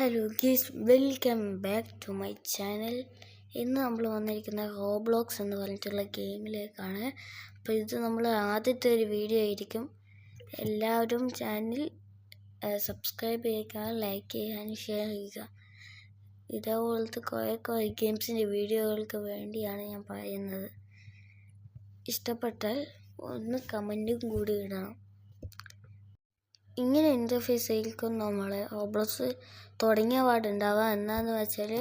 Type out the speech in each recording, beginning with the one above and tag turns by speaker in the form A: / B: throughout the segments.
A: Hello guys, welcome back to my channel. ഇന്ന് നമ്മൾ വന്നിരിക്കുന്ന റോബ്ലോക്സ് എന്ന് പറഞ്ഞിട്ടുള്ള ഗെയിമിലേക്കാണ്. അപ്പോൾ ഇത് നമ്മൾ ആദ്യത്തെ ഒരു വീഡിയോ ആയിരിക്കും. എല്ലാവരും ചാനൽ സബ്സ്ക്രൈബ് ചെയ്യുക, ലൈക്ക് ചെയ്യാനും ഷെയർ ചെയ്യുക. ഇതേപോലത്തെ കുറേ ഗെയിംസിൻ്റെ വീഡിയോകൾക്ക് വേണ്ടിയാണ് ഞാൻ പറയുന്നത്. ഇഷ്ടപ്പെട്ടാൽ ഒന്ന് കമൻറ്റും കൂടി ഇടണം. ഇങ്ങനെ ഇൻ്റർഫേസ് ആയിരിക്കും നമ്മൾ റോബ്ലോക്സ് തുടങ്ങിയ പാടുണ്ടാവുക. എന്താണെന്ന് വെച്ചാൽ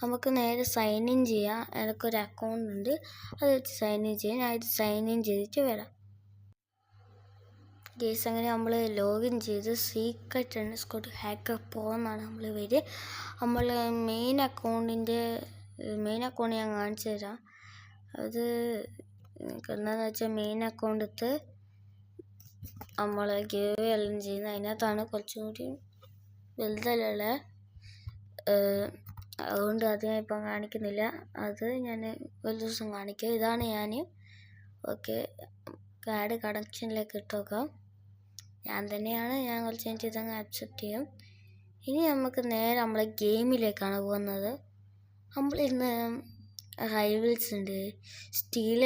A: നമുക്ക് നേരെ സൈൻ ഇൻ ചെയ്യാം. എനിക്കൊരു അക്കൗണ്ട് ഉണ്ട്, അത് വെച്ച് സൈൻ ഇൻ ചെയ്യാം. ഞാൻ ഇത് സൈൻ ഇൻ ചെയ്തിട്ട് വരാം. ഗെയ്സ്, അങ്ങനെ നമ്മൾ ലോഗിൻ ചെയ്ത് സീക്രട്ട് അണ്ടർസ്കോർ ഹാക്കർ പ്രോ എന്നാണ് നമ്മൾ വരിക. നമ്മൾ മെയിൻ അക്കൗണ്ട് ഞാൻ കാണിച്ചു തരാം. അത് എന്താണെന്ന് വെച്ചാൽ മെയിൻ അക്കൗണ്ടത്ത് നമ്മൾ ഗീവ് എല്ലാം ചെയ്യുന്നത് അതിനകത്താണ് കുറച്ചും കൂടി വലുതല്ല. അതുകൊണ്ട് അത് ഞാൻ ഇപ്പം കാണിക്കുന്നില്ല. അത് ഞാൻ ഒരു ദിവസം കാണിക്കാം. ഇതാണ് ഞാൻ. ഓക്കെ, കാർഡ് കണക്ഷനിലേക്ക് ഇട്ടോക്കാം. ഞാൻ തന്നെയാണ്. ഞാൻ കുറച്ച് കഴിഞ്ഞിട്ട് ഇതങ്ങ് അക്സെപ്റ്റ് ചെയ്യും. ഇനി നമുക്ക് നേരെ നമ്മളെ ഗെയിമിലേക്കാണ് പോകുന്നത്. നമ്മളിന്ന് റൈവൽസ് ഉണ്ട്, സ്റ്റീൽ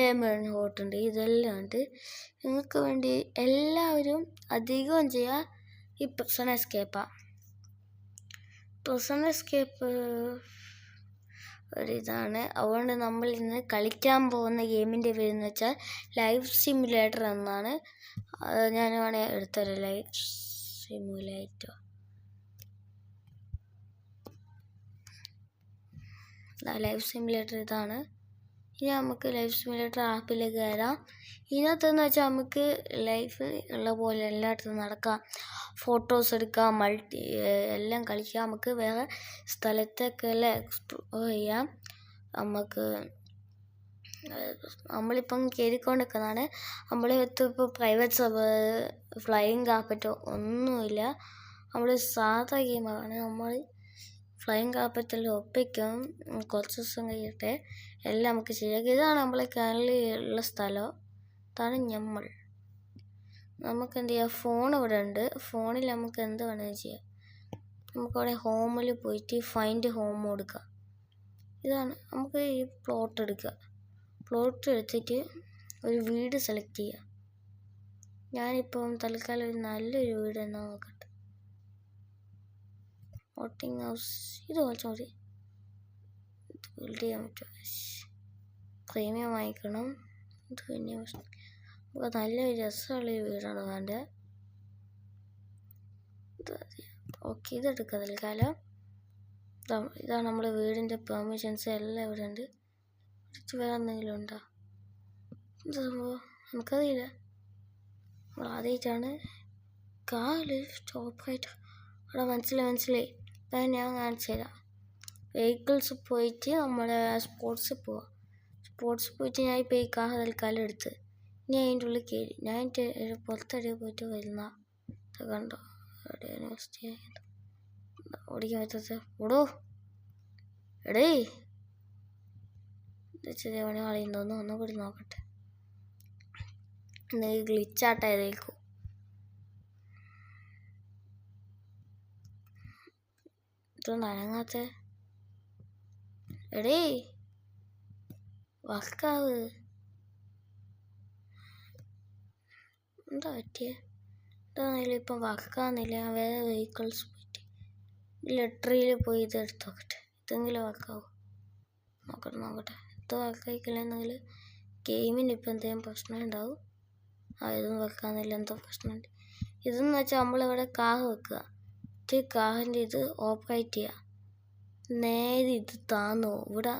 A: ഹോട്ട് ഉണ്ട്, ഇതെല്ലാം ഉണ്ട്. നിങ്ങൾക്ക് വേണ്ടി എല്ലാവരും അധികവും ചെയ്യുക ഈ പ്രിസൺ എസ്കേപ്പാണ്. പ്രിസൺ എസ്കേപ്പ് ഒരിതാണ്. അതുകൊണ്ട് നമ്മൾ ഇന്ന് കളിക്കാൻ പോകുന്ന ഗെയിമിൻ്റെ പേരെന്ന് വെച്ചാൽ ലൈഫ് സിമുലേറ്റർ എന്നാണ്. ഞാൻ വേണമെങ്കിൽ എടുത്തരാം. ലൈഫ് സിമുലേറ്റർ ഇതാണ്. ഇനി നമുക്ക് ലൈഫ് സിമുലേറ്റർ ആപ്പിലേക്ക് കയറാം. ഇതിനകത്തെന്ന് വെച്ചാൽ നമുക്ക് ലൈഫ് ഉള്ള പോലെ എല്ലായിടത്തും നടക്കാം, ഫോട്ടോസ് എടുക്കാം, എല്ലാം കളിക്കാം. നമുക്ക് വേറെ സ്ഥലത്തൊക്കെ എല്ലാം എക്സ്പ്ലോർ ചെയ്യാം. നമ്മളിപ്പം കയറിക്കൊണ്ടിരിക്കുന്നതാണ്. ഇപ്പോൾ പ്രൈവറ്റ് സർവർ, ഫ്ലൈയിങ് കാർപ്പറ്റോ ഒന്നുമില്ല. നമ്മൾ സാധാ ഗെയിമാണ്. നമ്മൾ ഫ്ലൈയിങ് കാർപ്പറ്റെല്ലാം ഒപ്പിക്കും. കുറച്ച് ദിവസം കഴിയട്ടെ എല്ലാം നമുക്ക് ശരിയാക്കി. ഇതാണ് നമ്മളെ കേരളത്തിലുള്ള സ്ഥലം. ഇതാണ് നമുക്ക് എന്ത് ചെയ്യാം, ഫോൺ ഇവിടെ ഉണ്ട്. ഫോണിൽ നമുക്ക് എന്ത് വേണമെങ്കിൽ ചെയ്യാം. നമുക്കവിടെ ഹോമിൽ പോയിട്ട് ഫൈൻഡ് ഹോം കൊടുക്കാം. ഇതാണ് നമുക്ക് ഈ പ്ലോട്ട് എടുക്കുക. പ്ലോട്ട് എടുത്തിട്ട് ഒരു വീട് സെലക്ട് ചെയ്യുക. ഞാനിപ്പം തൽക്കാലം ഒരു നല്ലൊരു വീട് എന്നാ നോക്കട്ടെ. വോട്ടിംഗ് ഹൗസ് ഇത് കുറച്ചും കൂടി ബിൽഡ് ചെയ്യാൻ പറ്റും. പ്രീമിയം വാങ്ങിക്കണം. ഇത് പിന്നെ നമുക്ക് നല്ലൊരു രസമുള്ളൊരു വീടാണ് വേണ്ടത്. ഓക്കെ, ഇതെടുക്കുക തൽക്കാലം. ഇതാണ് നമ്മുടെ വീടിൻ്റെ പെർമിഷൻസ് എല്ലാം ഇവിടെ ഉണ്ട്. വേറെ എന്തെങ്കിലും ഉണ്ടോ? എന്താ സംഭവം നമുക്കറിയില്ല. നമ്മൾ ആദ്യമായിട്ടാണ് കാല് സ്റ്റോപ്പായിട്ട് അവിടെ മനസ്സിലായി. അപ്പം ഞാൻ കാണിച്ചു തരാം. വെഹിക്കിൾസ് പോയിട്ട് നമ്മുടെ സ്പോർട്സിൽ പോവാം. സ്പോർട്സിൽ പോയിട്ട് ഞാൻ ഇപ്പോൾ ഈ കാർ തൽക്കാലം എടുത്ത് ഇനി അതിൻ്റെ ഉള്ളിൽ കയറി ഞാൻ പുറത്തടിയെ പോയിട്ട് വരുന്ന കണ്ടോ. യൂണിവേഴ്സിറ്റി ഓടിക്കാൻ പറ്റാത്ത ഓടോ എടേ ചെറിയ പണി കളിയുണ്ടോന്ന് ഒന്നുകൂടി നോക്കട്ടെ. എന്തെങ്കിലും ഗ്ലിച്ചാട്ടായതേക്കും. ഇതൊന്നും അനങ്ങാത്ത എടേ വർക്കാവ് എന്താ പറ്റിയ? എന്താണെങ്കിലും ഇപ്പം വർക്കാവുന്നില്ല. ഞാൻ വേറെ വെഹിക്കിൾസ് പോയിട്ട് ലെറ്ററിയിൽ പോയി ഇത് എടുത്ത് നോക്കട്ടെ. ഇതെങ്കിലും വർക്കാവും. നോക്കട്ടെ. ഇത് വർക്കായിക്കില്ലെന്നെങ്കിൽ ഗെയിമിന് ഇപ്പം എന്തെങ്കിലും പ്രശ്നം ഉണ്ടാവും. ഇതൊന്നും വെക്കാന്നില്ല, എന്തോ പ്രശ്നമുണ്ട്. ഇതെന്ന് വെച്ചാൽ നമ്മളിവിടെ കാർ വെക്കുക. കാറിൻ്റെ ഇത് ഓപ്പറേറ്റ് ചെയ്യുക. നേരെ ഇത് താന്നു ഇവിടെ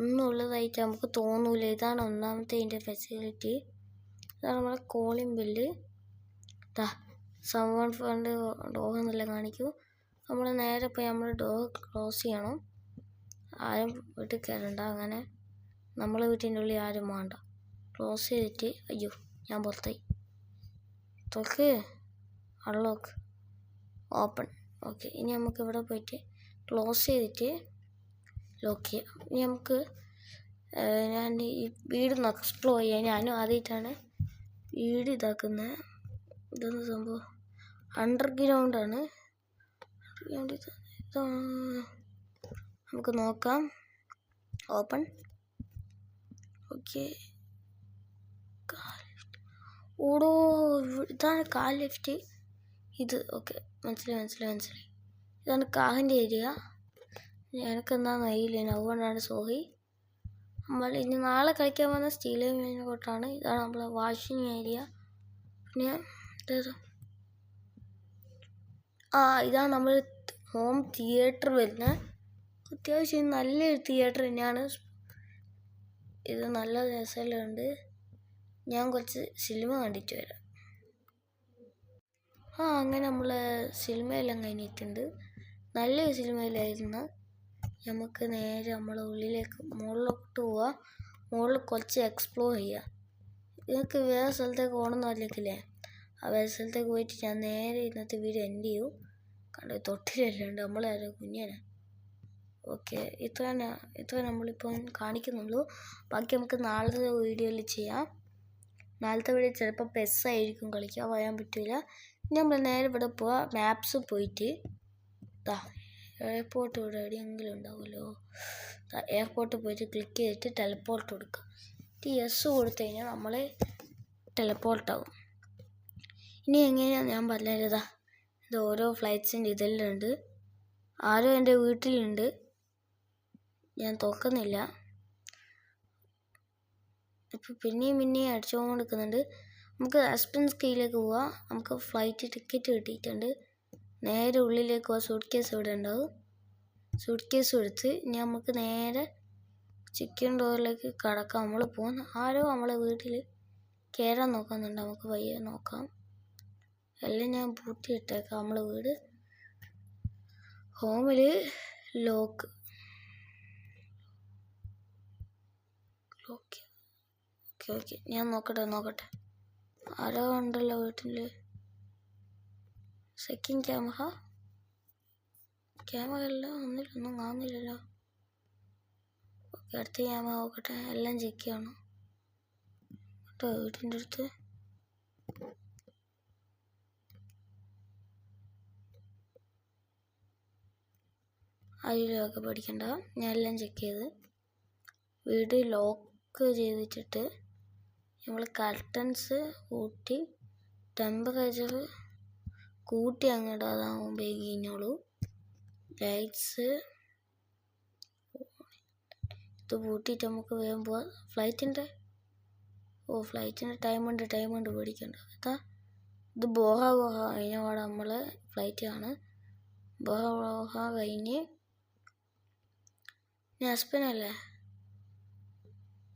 A: ഒന്നും ഉള്ളതായിട്ട് നമുക്ക് തോന്നൂല. ഇതാണ് ഒന്നാമത്തെ ഇതിൻ്റെ ഫെസിലിറ്റി. ഇതാണ് നമ്മളെ calling bell. Summon front door എന്നെല്ലാം കാണിക്കും. നമ്മൾ നേരെ പോയി നമ്മൾ ഡോർ ക്ലോസ് ചെയ്യണം. ആരും വീട്ടിൽ കയറണ്ട. അങ്ങനെ നമ്മളെ വീട്ടിൻ്റെ ഉള്ളിൽ ആരും വേണ്ട. ക്ലോസ് ചെയ്തിട്ട് അയ്യോ ഞാൻ പുറത്തായി. തുറക്ക്, അൺലോക്ക്, ഓപ്പൺ. ഓക്കെ, ഇനി നമുക്ക് ഇവിടെ പോയിട്ട് ക്ലോസ് ചെയ്തിട്ട് ലോക്ക് ചെയ്യാം. ഇനി നമുക്ക് ഞാൻ ഈ വീടൊന്ന് എക്സ്പ്ലോർ ചെയ്യാം. ഞാനും ആദ്യമായിട്ടാണ് വീട് ഇതാക്കുന്നത്. ഇതൊന്ന് സംഭവം അണ്ടർഗ്രൗണ്ടാണ്. നമുക്ക് നോക്കാം. ഓപ്പൺ. ഓക്കെ, ഓടോ ഇതാണ് കാർ ലിഫ്റ്റ്. ഇത് ഓക്കെ, മനസ്സിലായി. ഇതാണ് കാറിൻ്റെ ഏരിയ. എനിക്കെന്താണെന്ന് അറിയില്ല, അതുകൊണ്ടാണ് സോറി. നമ്മൾ ഇനി നാളെ കളിക്കാൻ പോകുന്ന സ്റ്റീലേ കോട്ടാണ്. ഇതാണ് നമ്മളെ വാഷിംഗ് ഏരിയ. പിന്നെ ഇതാണ് നമ്മൾ ഹോം തിയേറ്റർ വരുന്നത്. അത്യാവശ്യം നല്ലൊരു തിയേറ്റർ തന്നെയാണ് ഇത്. നല്ല രസമുണ്ട്. ഞാൻ കുറച്ച് സിനിമ കണ്ടിട്ട് വരാം. അങ്ങനെ നമ്മൾ സിനിമയെല്ലാം കഴിഞ്ഞിട്ടുണ്ട്. നല്ലൊരു സിനിമയിലായിരുന്നു. നമുക്ക് നേരെ നമ്മളെ ഉള്ളിലേക്ക് മുകളിലോട്ട് പോവാം. മുകളിൽ കുറച്ച് എക്സ്പ്ലോർ ചെയ്യാം. നിങ്ങൾക്ക് വേറെ സ്ഥലത്തേക്ക് പോകണമെന്ന് അറിയില്ലേ? വേറെ സ്ഥലത്തേക്ക് പോയിട്ട് ഞാൻ നേരെ ഇന്നത്തെ വീഡിയോ എൻഡ് ചെയ്യും. കണ്ടു തൊട്ടിലെല്ലാം ഉണ്ട്, നമ്മളാരോ കുഞ്ഞാണ്. ഓക്കെ, ഇത്ര നമ്മളിപ്പോൾ കാണിക്കുന്നുള്ളൂ. ബാക്കി നമുക്ക് നാളത്തെ വീഡിയോയിൽ ചെയ്യാം. നാളത്തെ വീഡിയോ ചിലപ്പോൾ പെസ്സായിരിക്കും കളിക്കാൻ, പറയാൻ പറ്റില്ല. നമ്മൾ നേരെ ഇവിടെ പോവാം. മാപ്സ് പോയിട്ട് എയർപോർട്ട് ഇവിടെ എവിടെയെങ്കിലും ഉണ്ടാവുമല്ലോ. എയർപോർട്ട് പോയിട്ട് ക്ലിക്ക് ചെയ്തിട്ട് ടെലിപ്പോർട്ട് കൊടുക്കുക. യെസ് കൊടുത്തു കഴിഞ്ഞാൽ നമ്മൾ ടെലിപ്പോർട്ടാവും. ഇനി എങ്ങനെയാണ് ഞാൻ പറഞ്ഞത്? ഇത് ഓരോ ഫ്ലൈറ്റ്സിൻ്റെ ഇതെല്ലാം ഉണ്ട്. ആരോ എൻ്റെ വീട്ടിലുണ്ട്, ഞാൻ തുറക്കുന്നില്ല. ഇപ്പോൾ പിന്നെയും അടിച്ചുകൊണ്ട് കൊടുക്കുന്നുണ്ട്. നമുക്ക് എക്സ്പെൻസ് കീയിലേക്ക് പോവാം. നമുക്ക് ഫ്ലൈറ്റ് ടിക്കറ്റ് കിട്ടിയിട്ടുണ്ട്. നേരെ ഉള്ളിലേക്ക് പോവാം. സൂട്ട് കേസ് ഇവിടെ ഉണ്ടാവും. സൂട്ട് കേസ് എടുത്ത് ഇനി നമുക്ക് നേരെ ചിക്കൻ ഡോറിലേക്ക് കടക്കാം. നമ്മൾ പോകുന്ന ആരോ നമ്മളെ വീട്ടിൽ കയറാൻ നോക്കുന്നുണ്ട്. നമുക്ക് വയ്യ നോക്കാം. എല്ലാം ഞാൻ പൂട്ടിയിട്ടേക്കാം. നമ്മളെ വീട് ഹോമിൽ ലോക്ക്. ഓക്കെ, ഞാൻ നോക്കട്ടെ. ആരോ ഉണ്ടല്ലോ വീട്ടിൽ. സെക്കൻഡ് ക്യാമറ എല്ലാം ഒന്നും കാണുന്നില്ലല്ലോ. ഓക്കെ, അടുത്ത ക്യാമറ നോക്കട്ടെ. എല്ലാം ചെക്ക് ചെയ്യണം കേട്ടോ. വീട്ടിൻ്റെ അടുത്ത് അതിലൊക്കെ പഠിക്കണ്ട. ഞാൻ എല്ലാം ചെക്ക് ചെയ്ത് വീട് ലോക്ക് ചെയ്തിട്ടിട്ട് നമ്മൾ കർട്ടൻസ് കൂട്ടി ടെമ്പറേച്ചർ കൂട്ടി അങ്ങോട്ട് അതാകുമ്പോൾ കഴിഞ്ഞോളൂ. ലൈറ്റ്സ് ഇത് കൂട്ടിയിട്ട് നമുക്ക് വേഗം പോവാം. ഫ്ലൈറ്റിൻ്റെ ടൈമുണ്ട് പേടിക്കണ്ട. ഇത് ബോഹ കഴിഞ്ഞപാടെ നമ്മൾ ഫ്ലൈറ്റാണ്. ബോഹ കഴിഞ്ഞ് ആസ്പെനല്ലേ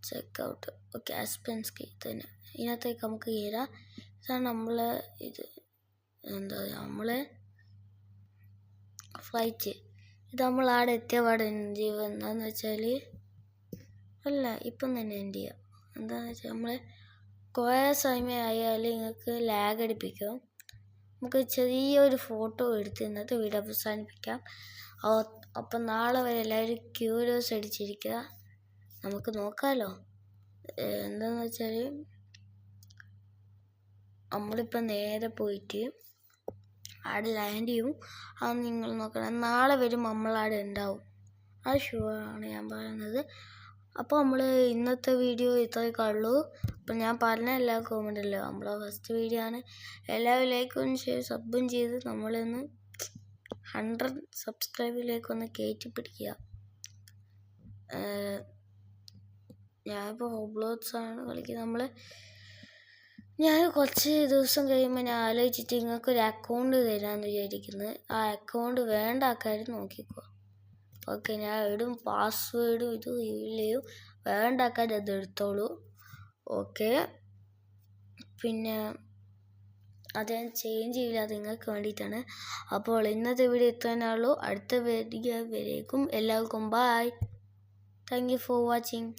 A: ചെക്കൗട്ട്. ഓക്കെ, ആസ്പെൻസ് കീ തന്നെ. ഇതിനകത്തേക്ക് നമുക്ക് കയറാം. ഇതാണ് നമ്മളെ നമ്മളെ ഫ്ലൈറ്റ്. ഇത് നമ്മൾ അവിടെ എത്തിയപാട് എന്ത് ചെയ്യുക എന്താണെന്ന് വെച്ചാൽ ഇപ്പം തന്നെ എന്ത് ചെയ്യുക എന്താണെന്ന് വെച്ചാൽ നമ്മൾ കുറേ സമയം ആയാൽ നിങ്ങൾക്ക് ലാഗ് അടിപ്പിക്കും. നമുക്ക് ചെറിയൊരു ഫോട്ടോ എടുത്ത് ഇന്നത്തെ വീഡിയോ അവസാനിപ്പിക്കാം. അപ്പം നാളെ വരെ എല്ലാവരും ക്യൂരിയസ് അടിച്ചിരിക്കുക. നമുക്ക് നോക്കാമല്ലോ. എന്താണെന്ന് വെച്ചാൽ നമ്മളിപ്പോൾ നേരെ പോയിട്ട് അവിടെ ലാൻഡ് ചെയ്യും. അത് നിങ്ങൾ നോക്കണം. നാളെ വരും നമ്മളവിടെ ഉണ്ടാവും. അത് ഷുവറാണ് ഞാൻ പറയുന്നത്. അപ്പോൾ നമ്മൾ ഇന്നത്തെ വീഡിയോ ഇത്രയൊക്കെ ഉള്ളൂ. അപ്പം ഞാൻ പറഞ്ഞ എല്ലാവർക്കും ഓർമ്മയുണ്ടല്ലോ, നമ്മളെ ഫസ്റ്റ് വീഡിയോ ആണ്. എല്ലാവരും ലൈക്കും ഷെയർ സബും ചെയ്ത് നമ്മളിന്ന് 100 സബ്സ്ക്രൈബിലേക്കൊന്ന് കയറ്റി പിടിക്കുക. ഞാനിപ്പോൾ റോബ്ലോക്സാണ് കളിക്കുന്നത്. ഞാൻ കുറച്ച് ദിവസം കഴിയുമ്പോൾ ഞാൻ ആലോചിച്ചിട്ട് നിങ്ങൾക്കൊരു അക്കൗണ്ട് തരാമെന്ന് വിചാരിക്കുന്നത്. ആ അക്കൗണ്ട് വേണ്ട ആൾക്കാർ നോക്കിക്കോ. ഓക്കെ, ഞാൻ ഇടും പാസ്വേഡും ഇത് ചെയ്യും. വേണ്ട ആൾക്കാർ അത് എടുത്തോളൂ. ഓക്കെ, പിന്നെ അത് ഞാൻ ചേഞ്ച് ചെയ്യില്ല, അത് നിങ്ങൾക്ക് വേണ്ടിയിട്ടാണ്. അപ്പോൾ ഇന്നത്തെ വീഡിയോ ഇത്ര തന്നെ ഉള്ളൂ. അടുത്ത വീഡിയോ വരേക്കും എല്ലാവർക്കും bye. Thank you for watching.